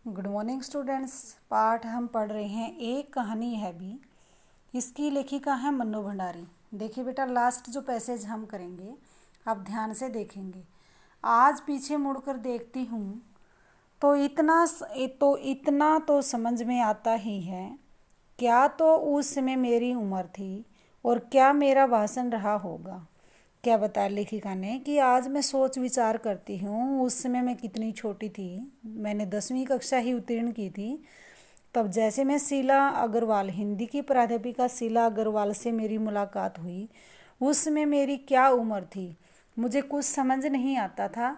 Good morning students. पाठ हम पढ़ रहे हैं एक कहानी है भी। इसकी लेखिका है मन्नू भंडारी। देखिए बेटा, लास्ट जो पैसेज हम करेंगे आप ध्यान से देखेंगे। आज पीछे मुड़कर देखती हूँ तो इतना तो समझ में आता ही है। क्या तो उस समय मेरी उम्र थी और क्या मेरा भाषण रहा होगा। क्या बताया लेखिका ने कि आज मैं सोच विचार करती हूँ उस समय मैं कितनी छोटी थी। मैंने 10वीं कक्षा ही उत्तीर्ण की थी। तब जैसे मैं शीला अग्रवाल, हिंदी की प्राध्यापिका शीला अग्रवाल से मेरी मुलाकात हुई। उस समय मेरी क्या उम्र थी मुझे कुछ समझ नहीं आता था,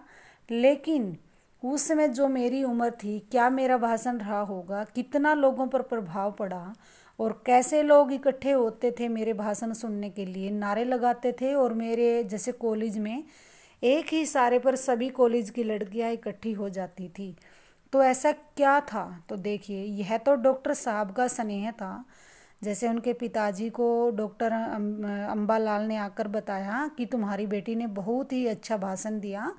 लेकिन उस समय जो मेरी उम्र थी, क्या मेरा भाषण रहा होगा, कितना लोगों पर प्रभाव पड़ा और कैसे लोग इकट्ठे होते थे मेरे भाषण सुनने के लिए, नारे लगाते थे। और मेरे जैसे कॉलेज में एक ही इशारे पर सभी कॉलेज की लड़कियां इकट्ठी हो जाती थी। तो ऐसा क्या था? तो देखिए, यह तो डॉक्टर साहब का स्नेह था। जैसे उनके पिताजी को डॉक्टर अम्बालाल ने आकर बताया कि तुम्हारी बेटी ने बहुत ही अच्छा भाषण दिया,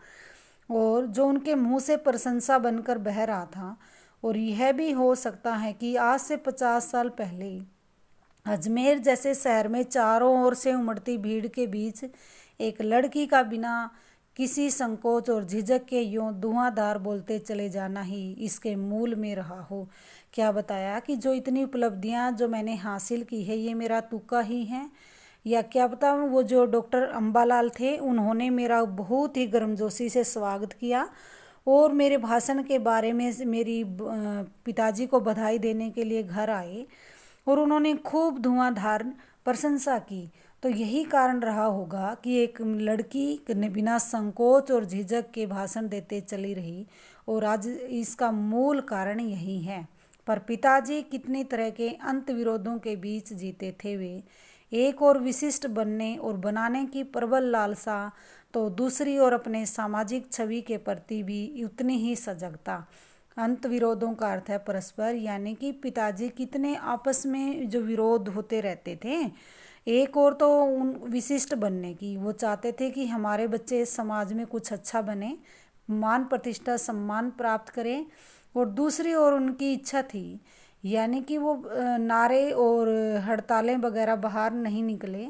और जो उनके मुंह से प्रशंसा बनकर बह रहा था। और यह भी हो सकता है कि आज से 50 साल पहले अजमेर जैसे शहर में चारों ओर से उमड़ती भीड़ के बीच एक लड़की का बिना किसी संकोच और झिझक के यूं धुआंधार बोलते चले जाना ही इसके मूल में रहा हो। क्या बताया कि जो इतनी उपलब्धियां जो मैंने हासिल की है ये मेरा तुक्का ही है, या क्या पता वो जो डॉक्टर अम्बालाल थे उन्होंने मेरा बहुत ही गर्मजोशी से स्वागत किया और मेरे भाषण के बारे में मेरी पिताजी को बधाई देने के लिए घर आए और उन्होंने खूब धुआंधार प्रशंसा की। तो यही कारण रहा होगा कि एक लड़की ने बिना संकोच और झिझक के भाषण देते चली रही, और आज इसका मूल कारण यही है। पर पिताजी कितनी तरह के अंत विरोधों के बीच जीते थे वे, एक और विशिष्ट बनने और बनाने की प्रबल लालसा, तो दूसरी ओर अपने सामाजिक छवि के प्रति भी उतनी ही सजगता। अंत विरोधों का अर्थ है परस्पर, यानी कि पिताजी कितने आपस में जो विरोध होते रहते थे। एक और तो उन विशिष्ट बनने की, वो चाहते थे कि हमारे बच्चे समाज में कुछ अच्छा बने, मान प्रतिष्ठा सम्मान प्राप्त करें। और दूसरी ओर उनकी इच्छा थी, यानी कि वो नारे और हड़तालें वगैरह बाहर नहीं निकले,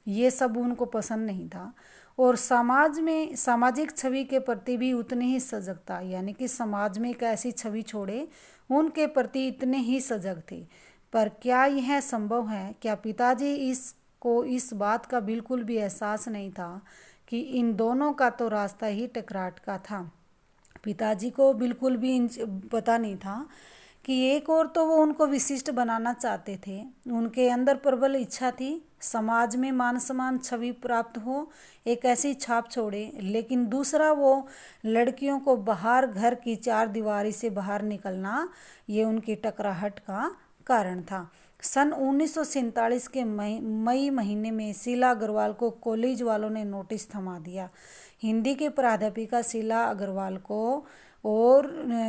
ये सब उनको पसंद नहीं था। और समाज में सामाजिक छवि के प्रति भी उतनी ही सजगता, यानी कि समाज में एक ऐसी छवि छोड़े उनके प्रति इतने ही सजग थे। पर क्या यह संभव है? क्या पिताजी इसको इस बात का बिल्कुल भी एहसास नहीं था कि इन दोनों का तो रास्ता ही टकराट का था। पिताजी को बिल्कुल भी पता नहीं था कि एक और तो वो उनको विशिष्ट बनाना चाहते थे, उनके अंदर प्रबल इच्छा थी समाज में मान सम्मान छवि प्राप्त हो, एक ऐसी छाप छोड़े। लेकिन दूसरा, वो लड़कियों को बाहर घर की चार दीवारी से बाहर निकलना, ये उनकी टकराहट का कारण था। सन 1947 के मई महीने में शीला अग्रवाल को कॉलेज वालों ने नोटिस थमा दिया। हिंदी के प्राध्यापिका शीला अग्रवाल को और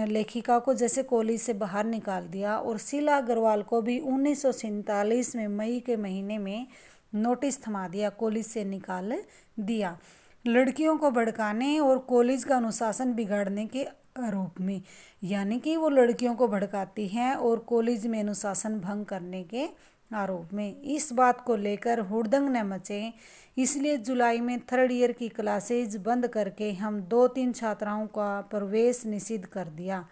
लेखिका को जैसे कॉलेज से बाहर निकाल दिया, और शीला अग्रवाल को भी 1947 में मई के महीने में नोटिस थमा दिया, कॉलेज से निकाल दिया, लड़कियों को भड़काने और कॉलेज का अनुशासन बिगाड़ने के आरोप में। यानी कि वो लड़कियों को भड़काती हैं और कॉलेज में अनुशासन भंग करने के आरोप में। इस बात को लेकर हुड़दंग न मचे, इसलिए जुलाई में थर्ड ईयर की क्लासेज बंद करके हम 2-3 छात्राओं का प्रवेश निषिद्ध कर दिया।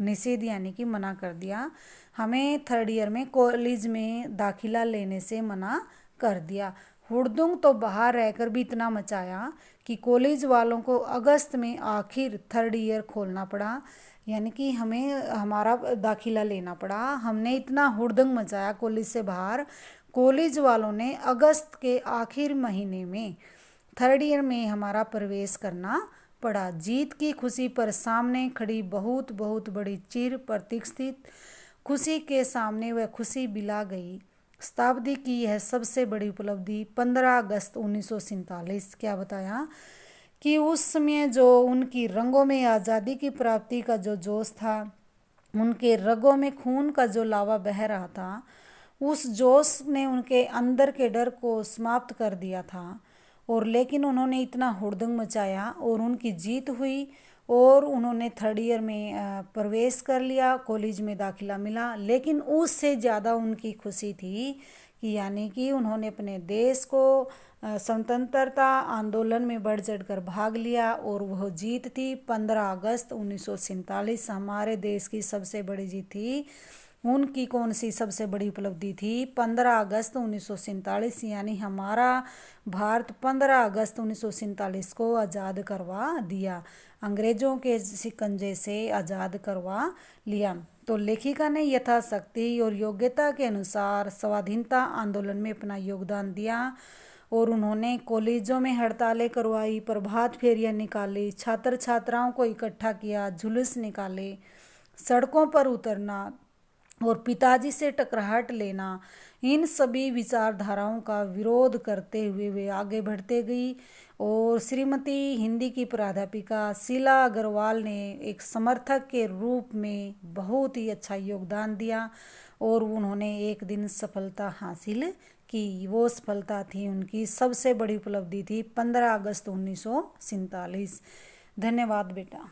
निषेध यानी कि मना कर दिया, हमें थर्ड ईयर में कॉलेज में दाखिला लेने से मना कर दिया। हुड़दंग तो बाहर रहकर भी इतना मचाया कि कॉलेज वालों को अगस्त में आखिर थर्ड ईयर खोलना पड़ा, यानी कि हमें हमारा दाखिला लेना पड़ा। हमने इतना हुड़दंग मचाया कॉलेज से बाहर, कॉलेज वालों ने अगस्त के आखिर महीने में थर्ड ईयर में हमारा प्रवेश करना पड़ा। जीत की खुशी पर सामने खड़ी बहुत बहुत बड़ी चिर प्रतीक्षित खुशी के सामने वह खुशी बिला गई। शताब्दी की यह सबसे बड़ी उपलब्धि 15 अगस्त 1947। क्या बताया कि उस समय जो उनकी रंगों में आज़ादी की प्राप्ति का जो जोश था, उनके रगों में खून का जो लावा बह रहा था, उस जोश ने उनके अंदर के डर को समाप्त कर दिया था। और लेकिन उन्होंने इतना हुड़दंग मचाया और उनकी जीत हुई, और उन्होंने थर्ड ईयर में प्रवेश कर लिया, कॉलेज में दाखिला मिला। लेकिन उससे ज़्यादा उनकी खुशी थी कि यानी कि उन्होंने अपने देश को स्वतंत्रता आंदोलन में बढ़ चढ़कर भाग लिया और वह जीत थी 15 अगस्त 1947। हमारे देश की सबसे बड़ी जीत थी। उनकी कौन सी सबसे बड़ी उपलब्धि थी? 15 अगस्त 1947, यानी हमारा भारत 15 अगस्त 1947 को आज़ाद करवा दिया, अंग्रेज़ों के शिकंजे से आज़ाद करवा लिया। तो लेखिका ने यथाशक्ति और योग्यता के अनुसार स्वाधीनता आंदोलन में अपना योगदान दिया और उन्होंने कॉलेजों में हड़तालें करवाई, प्रभात फेरियां निकाली, छात्र छात्राओं को इकट्ठा किया, जुलूस निकाले, सड़कों पर उतरना और पिताजी से टकराहट लेना। इन सभी विचारधाराओं का विरोध करते हुए वे आगे बढ़ते गई और श्रीमती हिंदी की प्राध्यापिका शीला अग्रवाल ने एक समर्थक के रूप में बहुत ही अच्छा योगदान दिया और उन्होंने एक दिन सफलता हासिल की। वो सफलता थी, उनकी सबसे बड़ी उपलब्धि थी 15 अगस्त 1947। धन्यवाद बेटा।